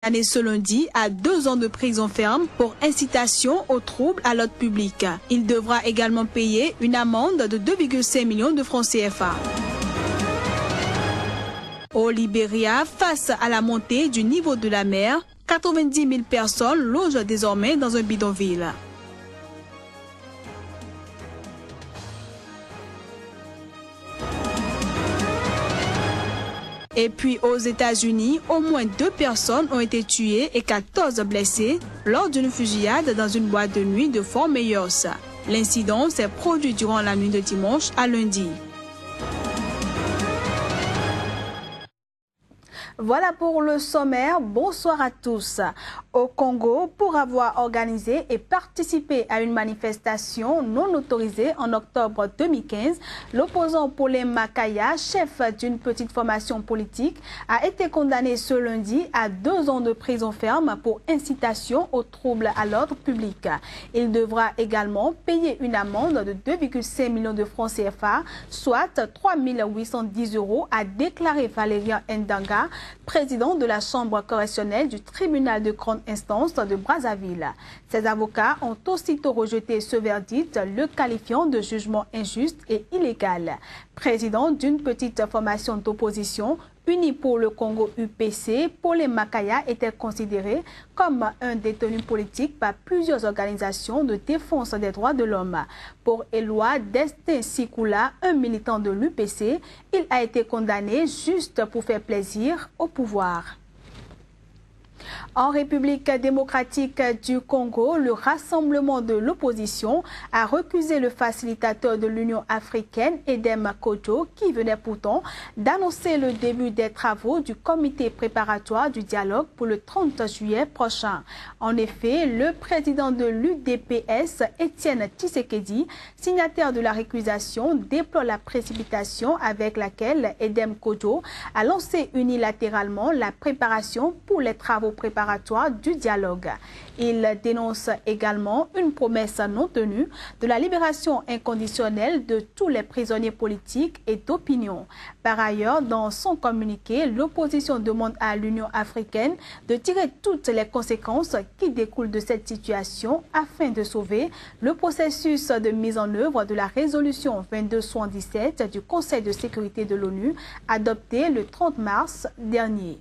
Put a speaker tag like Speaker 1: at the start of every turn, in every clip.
Speaker 1: Condamné ce lundi à 2 ans de prison ferme pour incitation au trouble à l'ordre public. Il devra également payer une amende de 2,5 millions de francs CFA. Au Libéria, face à la montée du niveau de la mer, 90 000 personnes logent désormais dans un bidonville. Et puis aux États-Unis, au moins 2 personnes ont été tuées et 14 blessées lors d'une fusillade dans une boîte de nuit de Fort Myers. L'incident s'est produit durant la nuit de dimanche à lundi. Voilà pour le sommaire. Bonsoir à tous. Au Congo, pour avoir organisé et participé à une manifestation non autorisée en octobre 2015, l'opposant Paulin Makaya, chef d'une petite formation politique, a été condamné ce lundi à 2 ans de prison ferme pour incitation au trouble à l'ordre public. Il devra également payer une amende de 2,5 millions de francs CFA, soit 3 810 €, a déclaré Valérian Ndanga, président de la chambre correctionnelle du tribunal de grande instance de Brazzaville. Ses avocats ont aussitôt rejeté ce verdict, le qualifiant de jugement injuste et illégal. Président d'une petite formation d'opposition, Unis pour le Congo UPC, Paulin Makaya était considéré comme un détenu politique par plusieurs organisations de défense des droits de l'homme. Pour Éloi Destin Sikula, un militant de l'UPC, il a été condamné juste pour faire plaisir au pouvoir. En République démocratique du Congo, le rassemblement de l'opposition a recusé le facilitateur de l'Union africaine, Edem Kojo, qui venait pourtant d'annoncer le début des travaux du comité préparatoire du dialogue pour le 30 juillet prochain. En effet, le président de l'UDPS, Étienne Tshisekedi, signataire de la récusation, déplore la précipitation avec laquelle Edem Kojo a lancé unilatéralement la préparation pour les travaux préparatoire du dialogue. Il dénonce également une promesse non tenue de la libération inconditionnelle de tous les prisonniers politiques et d'opinion. Par ailleurs, dans son communiqué, l'opposition demande à l'Union africaine de tirer toutes les conséquences qui découlent de cette situation afin de sauver le processus de mise en œuvre de la résolution 2277 du Conseil de sécurité de l'ONU adoptée le 30 mars dernier.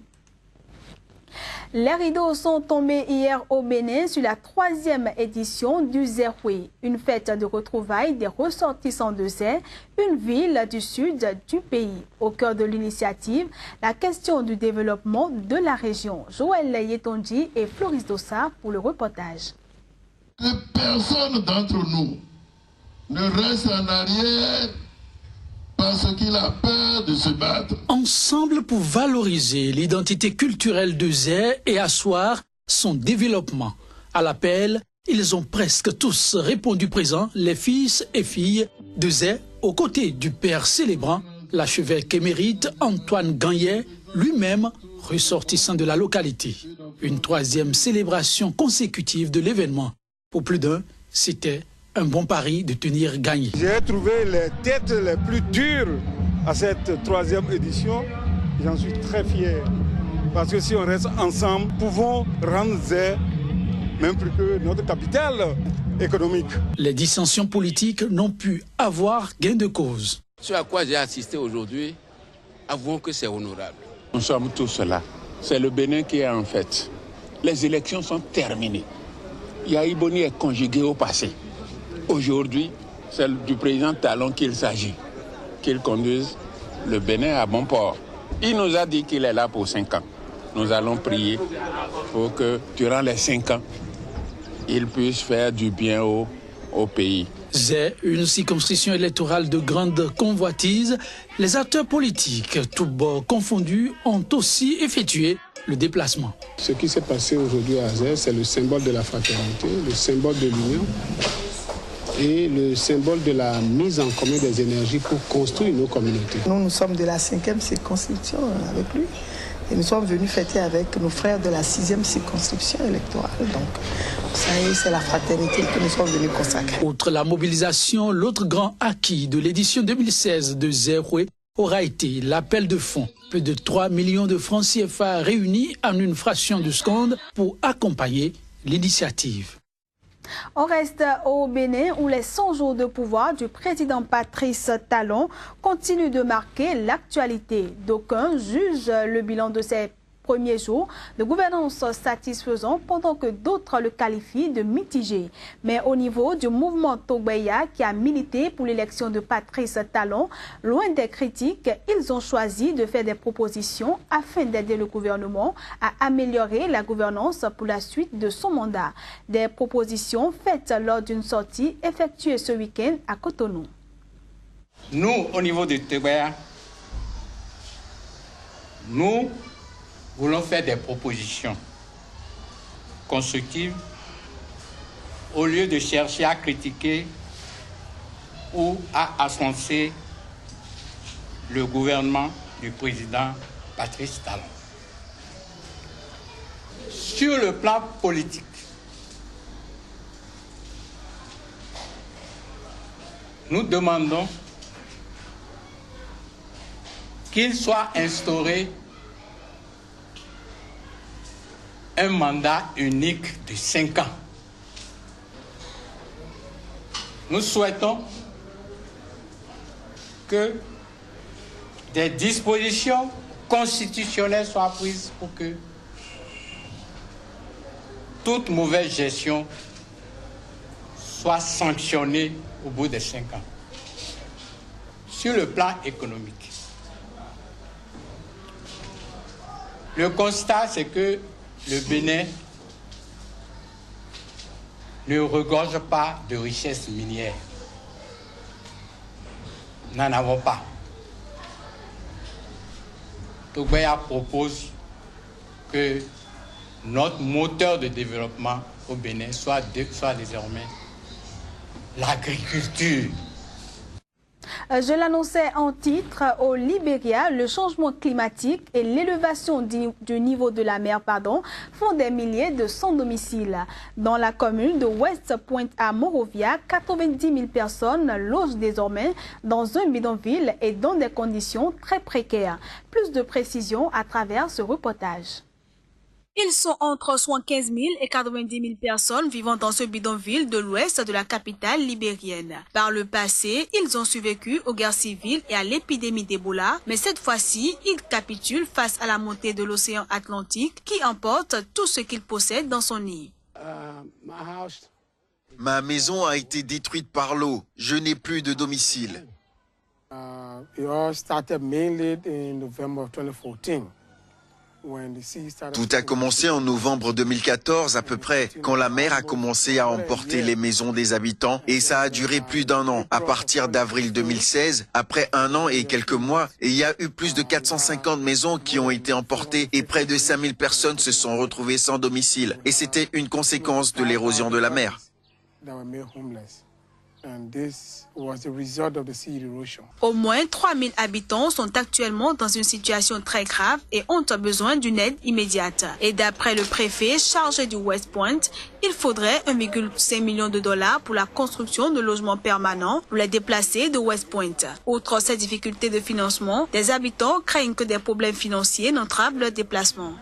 Speaker 1: Les rideaux sont tombés hier au Bénin sur la 3e édition du Zerwe, une fête de retrouvailles des ressortissants de Zé, une ville du sud du pays. Au cœur de l'initiative, la question du développement de la région. Joël Yetonji et Floris Dossa pour le reportage.
Speaker 2: Que personne d'entre nous ne reste en arrière parce qu'il a peur de se battre.
Speaker 3: Ensemble pour valoriser l'identité culturelle de Zé et asseoir son développement. À l'appel, ils ont presque tous répondu présent, les fils et filles de Zé, aux côtés du père célébrant, l'archevêque émérite Antoine Gagnet, lui-même ressortissant de la localité. Une 3e célébration consécutive de l'événement. Pour plus d'un, c'était un bon pari de tenir gagné.
Speaker 4: J'ai trouvé les têtes les plus dures à cette 3e édition. J'en suis très fier. Parce que si on reste ensemble, nous pouvons rendre Zé même plus que notre capitale économique.
Speaker 3: Les dissensions politiques n'ont pu avoir gain de cause.
Speaker 5: Ce à quoi j'ai assisté aujourd'hui, avouons que c'est honorable.
Speaker 6: Nous sommes tous là. C'est le Bénin qui est en fête. Les élections sont terminées. Yaïboni est conjugué au passé. Aujourd'hui, c'est du président Talon qu'il s'agit, qu'il conduise le Bénin à bon port. Il nous a dit qu'il est là pour 5 ans. Nous allons prier pour que, durant les 5 ans, il puisse faire du bien au pays.
Speaker 3: Zé, une circonscription électorale de grande convoitise, les acteurs politiques, tous bords confondus, ont aussi effectué le déplacement.
Speaker 7: Ce qui s'est passé aujourd'hui à Zé, c'est le symbole de la fraternité, le symbole de l'union et le symbole de la mise en commun des énergies pour construire nos communautés.
Speaker 8: Nous sommes de la 5e circonscription avec lui et nous sommes venus fêter avec nos frères de la 6e circonscription électorale. Donc, ça y est, c'est la fraternité que nous sommes venus consacrer.
Speaker 3: Outre la mobilisation, l'autre grand acquis de l'édition 2016 de Zerwe aura été l'appel de fonds. Plus de 3 millions de francs CFA réunis en une fraction de seconde pour accompagner l'initiative.
Speaker 1: On reste au Bénin où les 100 jours de pouvoir du président Patrice Talon continuent de marquer l'actualité. D'aucuns jugent le bilan de ces premiers jours de gouvernance satisfaisant pendant que d'autres le qualifient de mitigé. Mais au niveau du mouvement Togbeya qui a milité pour l'élection de Patrice Talon, loin des critiques, ils ont choisi de faire des propositions afin d'aider le gouvernement à améliorer la gouvernance pour la suite de son mandat. Des propositions faites lors d'une sortie effectuée ce week-end à Cotonou.
Speaker 9: Nous, au niveau de Togbeya, nous voulons faire des propositions constructives au lieu de chercher à critiquer ou à ascenser le gouvernement du président Patrice Talon. Sur le plan politique, nous demandons qu'il soit instauré un mandat unique de 5 ans. Nous souhaitons que des dispositions constitutionnelles soient prises pour que toute mauvaise gestion soit sanctionnée au bout de 5 ans. Sur le plan économique, le constat, c'est que le Bénin ne regorge pas de richesses minières. Nous n'en avons pas. Togbeya propose que notre moteur de développement au Bénin soit désormais l'agriculture.
Speaker 1: Je l'annonçais en titre, au Libéria, le changement climatique et l'élévation du niveau de la mer font des milliers de sans-domicile. Dans la commune de West Point à Monrovia, 90 000 personnes logent désormais dans un bidonville et dans des conditions très précaires. Plus de précisions à travers ce reportage. Ils sont entre 75 000 et 90 000 personnes vivant dans ce bidonville de l'ouest de la capitale libérienne. Par le passé, ils ont survécu aux guerres civiles et à l'épidémie d'Ebola, mais cette fois-ci, ils capitulent face à la montée de l'océan Atlantique qui emporte tout ce qu'ils possèdent dans son nid.
Speaker 10: Ma maison a été détruite par l'eau. Je n'ai plus de domicile. Tout a commencé en novembre 2014 à peu près, quand la mer a commencé à emporter les maisons des habitants et ça a duré plus d'1 an. À partir d'avril 2016, après 1 an et quelques mois, il y a eu plus de 450 maisons qui ont été emportées et près de 5000 personnes se sont retrouvées sans domicile. Et c'était une conséquence de l'érosion de la mer.
Speaker 1: Au moins 3000 habitants sont actuellement dans une situation très grave et ont besoin d'une aide immédiate. Et d'après le préfet chargé du West Point, il faudrait 1,5 million de dollars pour la construction de logements permanents pour les déplacés de West Point. Outre ces difficultés de financement, des habitants craignent que des problèmes financiers n'entravent leur déplacement.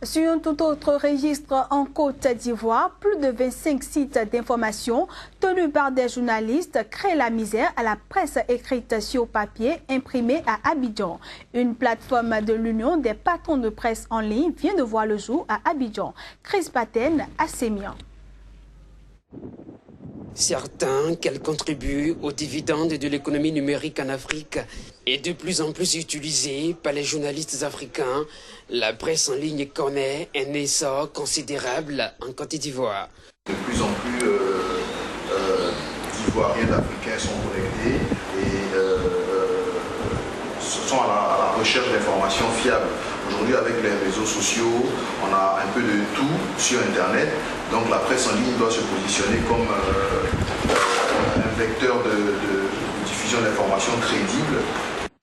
Speaker 1: Sur un tout autre registre en Côte d'Ivoire, plus de 25 sites d'information tenus par des journalistes créent la misère à la presse écrite sur papier imprimée à Abidjan. Une plateforme de l'Union des patrons de presse en ligne vient de voir le jour à Abidjan. Chris Paten à Sémian.
Speaker 11: Certains qu'elle contribue aux dividendes de l'économie numérique en Afrique est de plus en plus utilisée par les journalistes africains. La presse en ligne connaît un essor considérable en Côte d'Ivoire.
Speaker 12: De plus en plus d'Ivoiriens, d'Africains sont connectés et sont à la recherche d'informations fiables. Aujourd'hui, avec les réseaux sociaux, on a un peu de tout sur Internet. Donc la presse en ligne doit se positionner comme un vecteur de diffusion d'informations crédibles.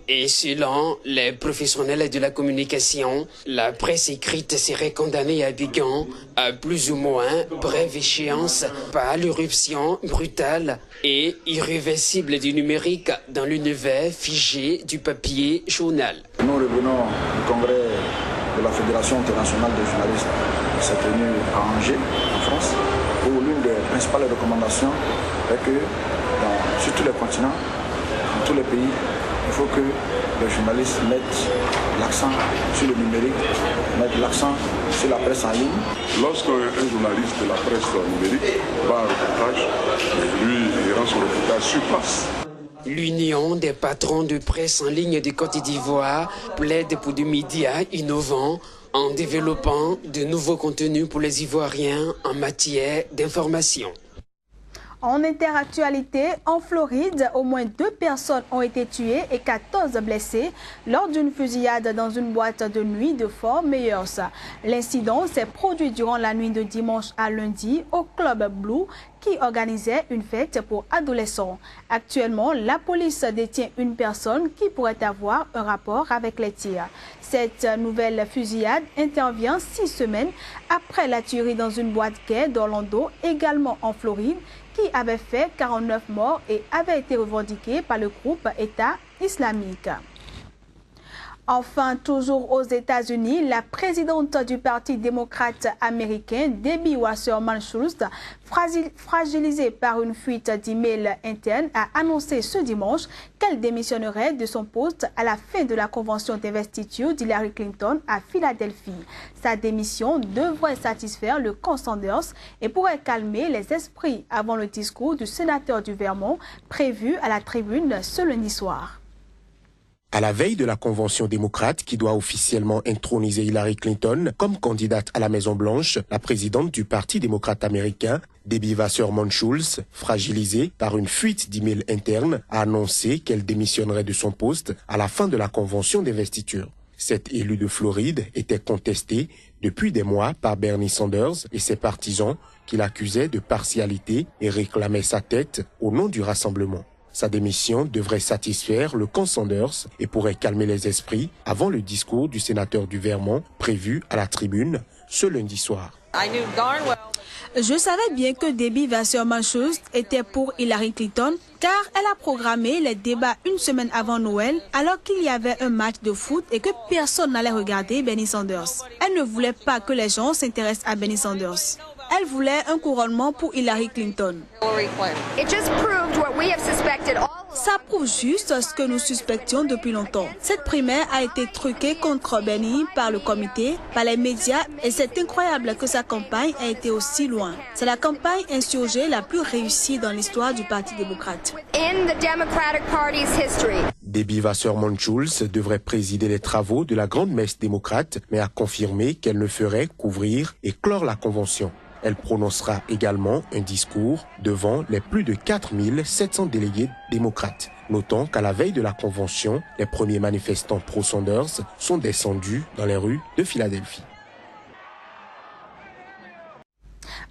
Speaker 11: Et selon les professionnels de la communication, la presse écrite serait condamnée à Abidjan à plus ou moins brève échéance par l'irruption brutale et irréversible du numérique dans l'univers figé du papier journal.
Speaker 13: Nous revenons du congrès de la Fédération internationale des journalistes qui s'est tenu à Angers, en France, où l'une des principales recommandations est que sur tous les continents, dans tous les pays, il faut que les journalistes mettent l'accent sur le numérique, mettent l'accent sur la presse en ligne.
Speaker 14: Lorsqu'un journaliste de la presse numérique va à un reportage, lui, il rend son reportage sur place.
Speaker 11: L'Union des patrons de presse en ligne de Côte d'Ivoire plaide pour des médias innovants en développant de nouveaux contenus pour les Ivoiriens en matière d'information.
Speaker 1: En interactualité, en Floride, au moins 2 personnes ont été tuées et 14 blessées lors d'une fusillade dans une boîte de nuit de Fort Myers. L'incident s'est produit durant la nuit de dimanche à lundi au Club Blue qui organisait une fête pour adolescents. Actuellement, la police détient une personne qui pourrait avoir un rapport avec les tirs. Cette nouvelle fusillade intervient 6 semaines après la tuerie dans une boîte gay d'Orlando, également en Floride, qui avait fait 49 morts et avait été revendiquée par le groupe État islamique. Enfin, toujours aux États-Unis, la présidente du Parti démocrate américain, Debbie Wasserman-Schultz, fragilisée par une fuite d'emails internes, a annoncé ce dimanche qu'elle démissionnerait de son poste à la fin de la convention d'investiture d'Hillary Clinton à Philadelphie. Sa démission devrait satisfaire le camp Sanders et pourrait calmer les esprits avant le discours du sénateur du Vermont prévu à la tribune ce lundi soir.
Speaker 15: À la veille de la convention démocrate qui doit officiellement introniser Hillary Clinton comme candidate à la Maison-Blanche, la présidente du Parti démocrate américain, Debbie Wasserman-Schultz, fragilisée par une fuite d'emails internes, a annoncé qu'elle démissionnerait de son poste à la fin de la convention d'investiture. Cette élue de Floride était contestée depuis des mois par Bernie Sanders et ses partisans qui l'accusaient de partialité et réclamaient sa tête au nom du rassemblement. Sa démission devrait satisfaire le camp Sanders et pourrait calmer les esprits avant le discours du sénateur du Vermont prévu à la tribune ce lundi soir.
Speaker 1: Je savais bien que Debbie Wasserman-Schultz était pour Hillary Clinton car elle a programmé les débats une semaine avant Noël alors qu'il y avait un match de foot et que personne n'allait regarder Bernie Sanders. Elle ne voulait pas que les gens s'intéressent à Bernie Sanders. Elle voulait un couronnement pour Hillary Clinton. Ça prouve juste ce que nous suspections depuis longtemps. Cette primaire a été truquée contre Bernie par le comité, par les médias et c'est incroyable que sa campagne ait été aussi loin. C'est la campagne insurgée la plus réussie dans l'histoire du Parti démocrate.
Speaker 15: Debbie Wasserman-Schultz devrait présider les travaux de la grande messe démocrate, mais a confirmé qu'elle ne ferait qu'ouvrir et clore la convention. Elle prononcera également un discours devant les plus de 4700 délégués démocrates. Notons qu'à la veille de la convention, les premiers manifestants pro-Sanders sont descendus dans les rues de Philadelphie.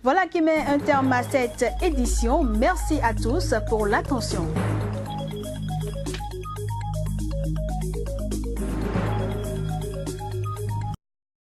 Speaker 1: Voilà qui met un terme à cette édition. Merci à tous pour l'attention.